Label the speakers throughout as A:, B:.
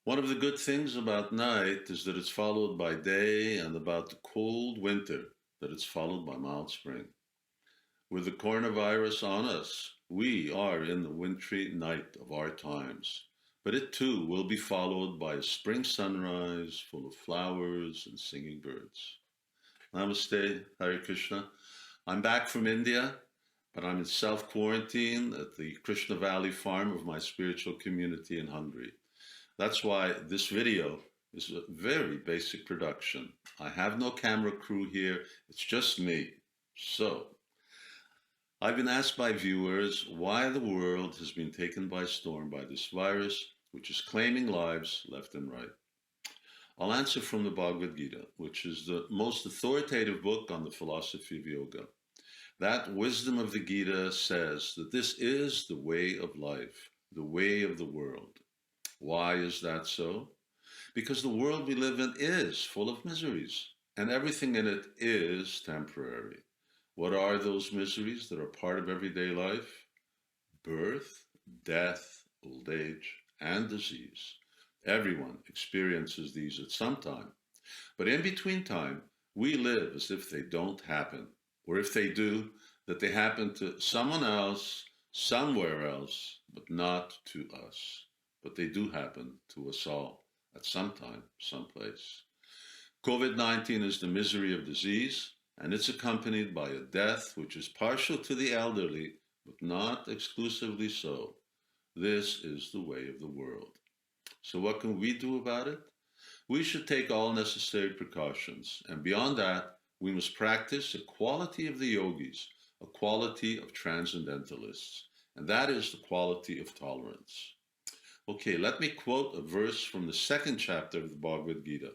A: One of the good things about night is that it's followed by day, and about the cold winter, that it's followed by mild spring. With the coronavirus on us, we are in the wintry night of our times. But it too will be followed by a spring sunrise full of flowers and singing birds. Namaste, Hare Krishna. I'm back from India, but I'm in self quarantine at the Krishna Valley farm of my spiritual community in Hungary. That's why this video is a very basic production. I have no camera crew here, it's just me. So, I've been asked by viewers why the world has been taken by storm by this virus, which is claiming lives left and right. I'll answer from the Bhagavad Gita, which is the most authoritative book on the philosophy of yoga. That wisdom of the Gita says that this is the way of life, the way of the world. Why is that so? Because the world we live in is full of miseries, and everything in it is temporary. What are those miseries that are part of everyday life? Birth, death, old age, and disease. Everyone experiences these at some time. But in between time, we live as if they don't happen, or if they do, that they happen to someone else, somewhere else, but not to us. But they do happen to us all at some time, someplace. COVID 19 is the misery of disease, and it's accompanied by a death which is partial to the elderly, but not exclusively so. This is the way of the world. So, what can we do about it? We should take all necessary precautions, and beyond that, we must practice a quality of the yogis, a quality of transcendentalists, and that is the quality of tolerance. Okay, let me quote a verse from the second chapter of the Bhagavad Gita.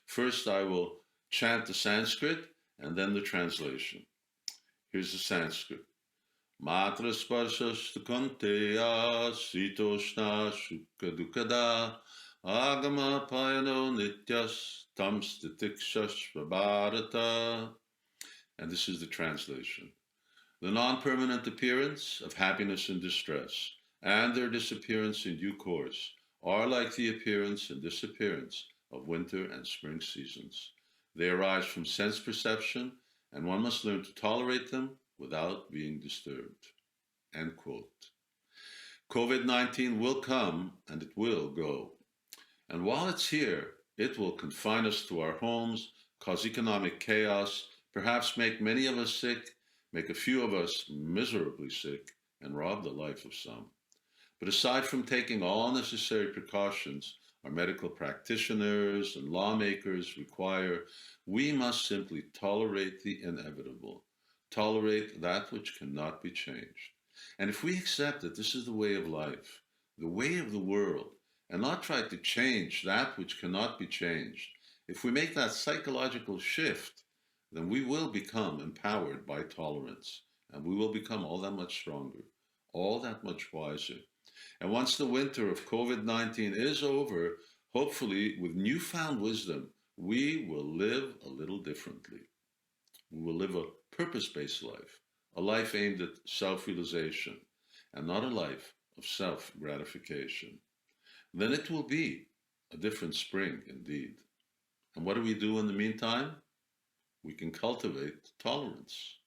A: First, I will chant the Sanskrit and then the translation. Here's the Sanskrit. Matra sparshashtu kanteya sitoshna shukha dukada agama payano nityas tamstitikshash bharata. And this is the translation. The non-permanent appearance of happiness and distress, and their disappearance in due course, are like the appearance and disappearance of winter and spring seasons. They arise from sense perception, and one must learn to tolerate them without being disturbed. End quote. COVID 19 will come and it will go. And while it's here, it will confine us to our homes, cause economic chaos, perhaps make many of us sick, make a few of us miserably sick, and rob the life of some. But aside from taking all necessary precautions our medical practitioners and lawmakers require, we must simply tolerate the inevitable, tolerate that which cannot be changed. And if we accept that this is the way of life, the way of the world, and not try to change that which cannot be changed, if we make that psychological shift, then we will become empowered by tolerance, and we will become all that much stronger, all that much wiser. And once the winter of COVID 19 is over, hopefully with newfound wisdom, we will live a little differently. We will live a purpose based life, a life aimed at self realization, and not a life of self gratification. Then it will be a different spring indeed. And what do we do in the meantime? We can cultivate tolerance.